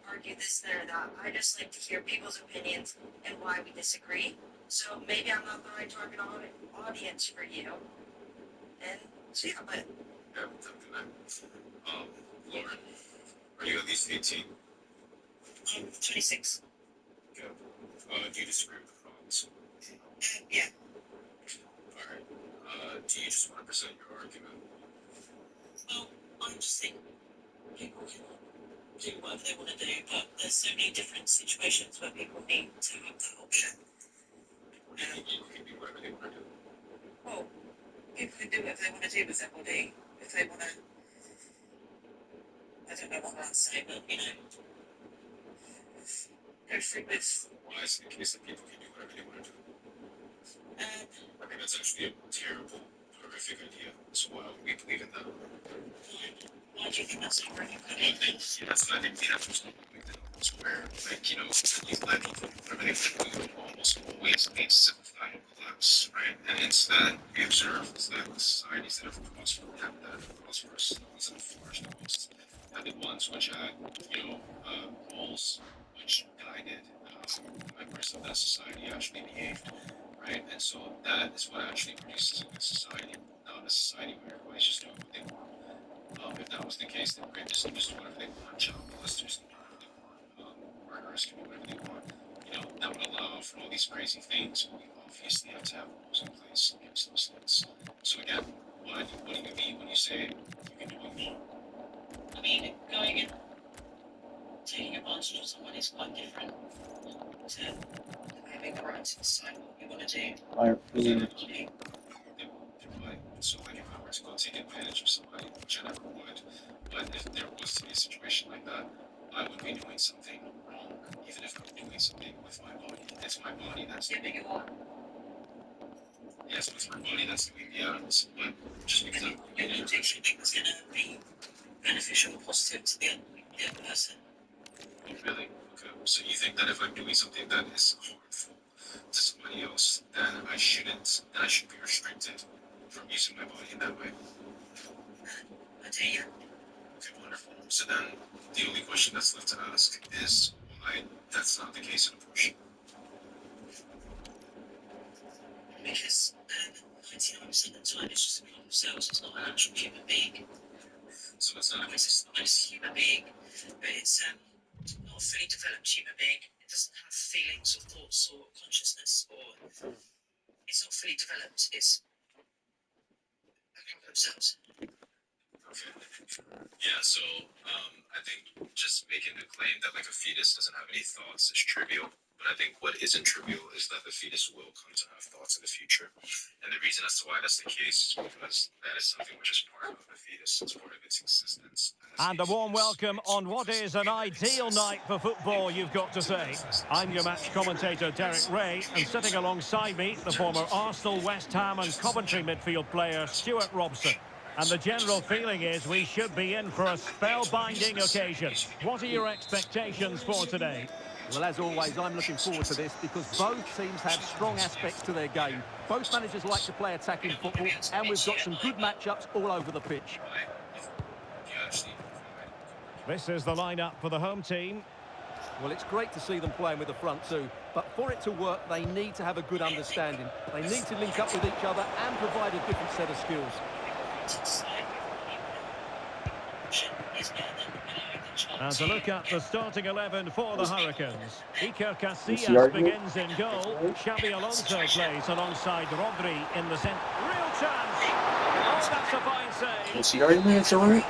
argue this, that, or that. I just like to hear people's opinions and why we disagree. So maybe I'm not the right target audience for you. And so yeah, but Yeah, definitely not. Lauren, are you at least 18? I'm 26. Good. Do you disagree with the comments? Yeah. Alright. Do you just want to present your argument? Well, I'm just saying people can do whatever they want to do, but there's so many different situations where people need to have that option. People can do whatever they want to do. Well, people can do whatever they want to do with their body if they want to. I don't know what I'd say, but you know, go through with. Why is it the case that people can do whatever they want to do? I think that's actually a terrible, horrific idea. So why would we believe in that? Why do you think that's not really I think, I think we have to stop doing that. Where, like, you know, you let people do whatever they want to do almost always leads to societal collapse, right? And instead, we observe that societies that have prospered have that prosperous, ones that have flourished the most. had the ones which had, goals which guided members of that society actually behaved, right? And so that is what actually produces a good society, not a society where everybody's just doing what they want. If that was the case, then rapists can just do whatever they want, child molesters can do whatever they want, murderers can do whatever they want. That would allow for all these crazy things. We obviously have to have rules in place against those things. So again, what do you mean when you say you can do it more? I mean, going and taking advantage of someone is quite different to having the right to decide what you want to do. So like if I were to go take advantage of somebody, which I never would, but if there was to be a situation like that, I would be doing something wrong, even if I'm doing something with my body. It's my body that's Yeah, but you are. yes, it's my body that's doing the acts, but just because I'm You're going to do something that's going to be beneficial or positive to the other person. really okay. So you think that if I'm doing something that is harmful to somebody else, then I should be restricted from using my body in that way? I do, yeah. Okay, wonderful. So then the only question that's left to ask is why that's not the case in abortion. Because 99% of the time it's just a part of themselves, it's not an actual human being. So it's not a It's not a human being, but it's not a fully developed human being. It doesn't have feelings or thoughts or consciousness, or it's not fully developed. It's a part of themselves. Okay. Yeah, so I think just making the claim that like a fetus doesn't have any thoughts is trivial. But I think what isn't trivial is that the fetus will come to have thoughts in the future. And the reason as to why that's the case is because that is something which is part of the fetus. It's part of its existence. And a warm welcome on what is an ideal night for football, you've got to say. I'm your match commentator, Derek Ray, and sitting alongside me, the former Arsenal, West Ham and Coventry midfield player, Stuart Robson. And the general feeling is we should be in for a spellbinding occasion. What are your expectations for today? Well, as always, I'm looking forward to this because both teams have strong aspects to their game. Both managers like to play attacking football, and we've got some good matchups all over the pitch. This is the lineup for the home team. Well, it's great to see them playing with the front two, but for it to work, they need to have a good understanding. They need to link up with each other and provide a different set of skills. And to look at the starting 11 for the Hurricanes. Iker Casillas begins in goal. Xabi Alonso plays alongside Rodri in the centre. Real chance! Oh, that's a fine save. What's the argument? It's alright.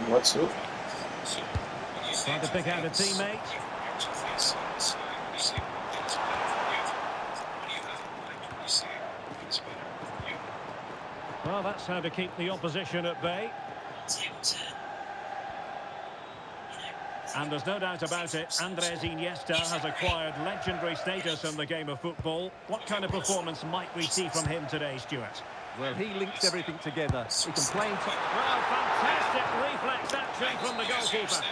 What's up? Trying to pick out a teammate. Well, that's how to keep the opposition at bay. And there's no doubt about it, Andres Iniesta has acquired legendary status in the game of football. What kind of performance might we see from him today, Stuart? Well, he links everything together. He can play in top. Well, fantastic reflex action from the goalkeeper.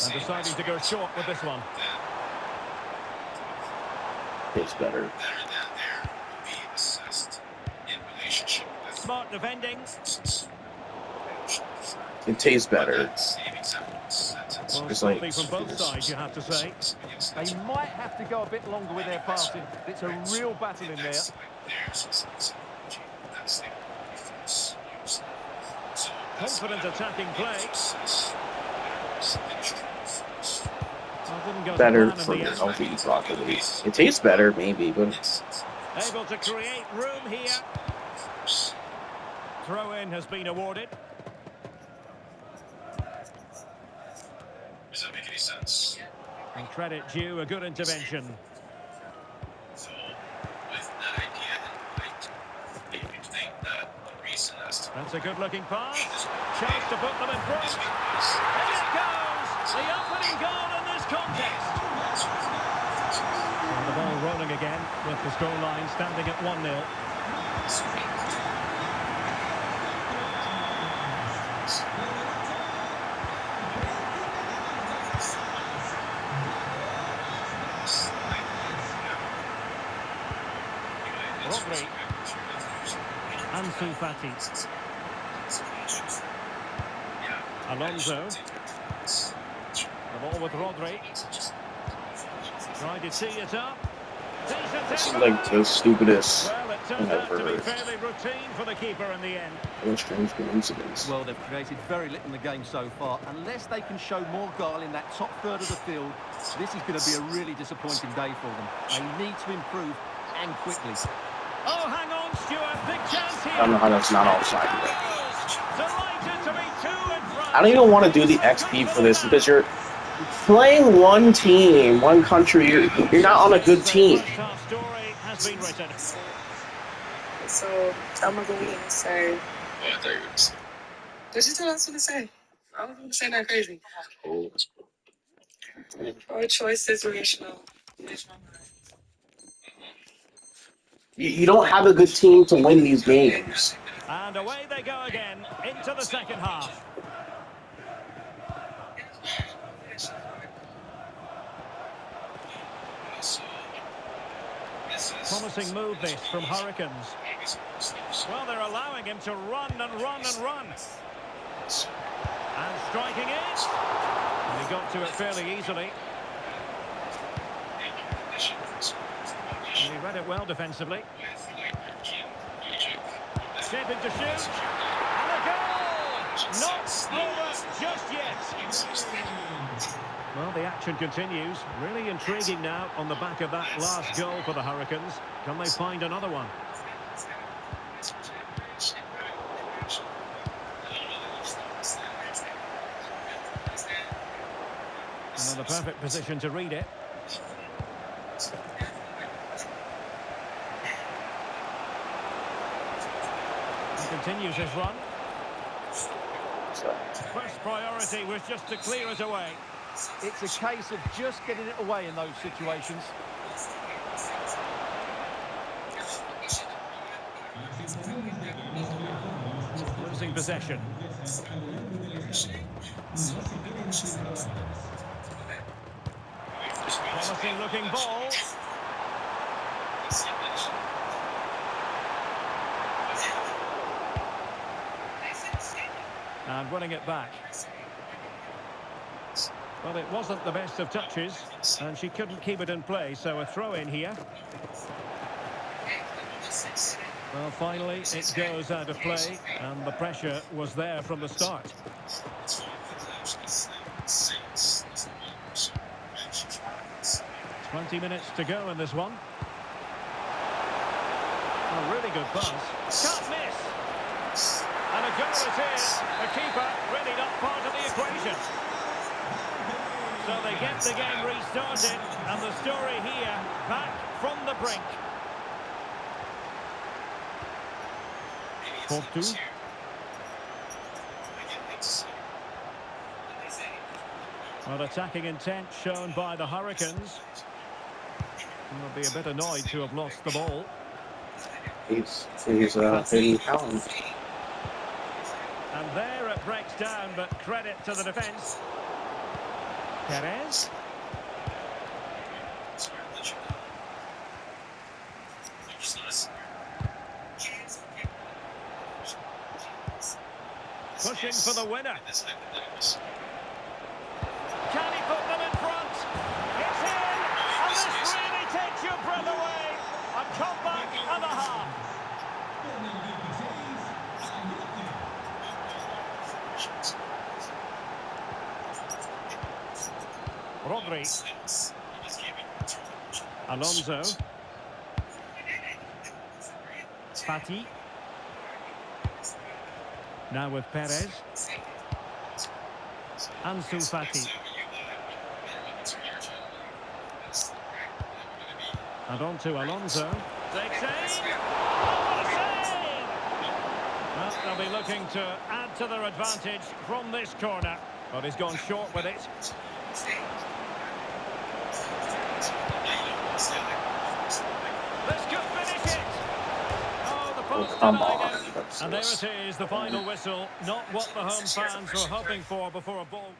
And deciding to go short with this one. It's better. Smart defending. It tastes better. Well, It's like from both sides, you have to say. They might have to go a bit longer with their passing. It's a real battle in there. Confident attacking play. Well, didn't go to better plan in for the the end. healthy properly. It tastes better, maybe, but Able to create room here. Throw-in has been awarded. Does that make any sense? And credit due, a good intervention. So, with that idea in mind, you would think that the reason as to That's a good-looking pass. Chance to put them in front. And it goes! The opening goal in this contest. And the ball rolling again with the scoreline standing at 1-0. Rodri. Ansu Fati. Alonso. The ball with Rodri. Trying to tee it up. This is like the stupidest Well, it thing turned I've out to be heard. fairly routine for the keeper in the end. What strange coincidence. Well, they've created very little in the game so far. Unless they can show more guile in that top third of the field, this is going to be a really disappointing day for them. They need to improve, and quickly. Oh, hang on, Stuart. Big chance here. I don't know how that's not offside yet. Delighted to be 2 in front. I don't even want to do the XP for this because you're playing one team, one country. You're not on a good team. First half story has been written. So I'm gonna go in and say, Oh, I thought you were going to say. did you tell us what to say? I was gonna say that crazy. Oh, that's cool. Our choice is rational. You don't have a good team to win these games. And away they go again into the second half. Promising move this from Hurricanes. Well, they're allowing him to run and run and run. And striking it. And he got to it fairly easily. And he read it well defensively. Shaping to shoot. And a goal! Not over just yet. Well, the action continues. Really intriguing now on the back of that last goal for the Hurricanes. Can they find another one? And in the perfect position to read it. He continues his run. First priority was just to clear it away. It's a case of just getting it away in those situations. Losing possession. Promising looking ball. And winning it back. Well, it wasn't the best of touches, and she couldn't keep it in play, so a throw in here. Well, finally, it goes out of play, and the pressure was there from the start. 20 minutes to go in this one. A really good pass. Can't miss. And a goal it is. The keeper really not part of the equation. So they get the game restarted, and the story here, back from the brink. Porto. Well, attacking intent shown by the Hurricanes. They'll be a bit annoyed to have lost the ball. He's hitting Allen. And there it breaks down, but credit to the defence. Perez. Pushing for the winner. Can he put them in front? It's in! And this really takes your breath away. A comeback and a half. Rodri. Alonso. Fati. Now with Perez. Ansu Fati. And on to Alonso. Take save. Oh, what a save! Well, they'll be looking to add to their advantage from this corner. But he's gone short with it. This could finish it. Oh, the post come denied on. it. And there it is, the final whistle. Not what the home fans were hoping for before a ball.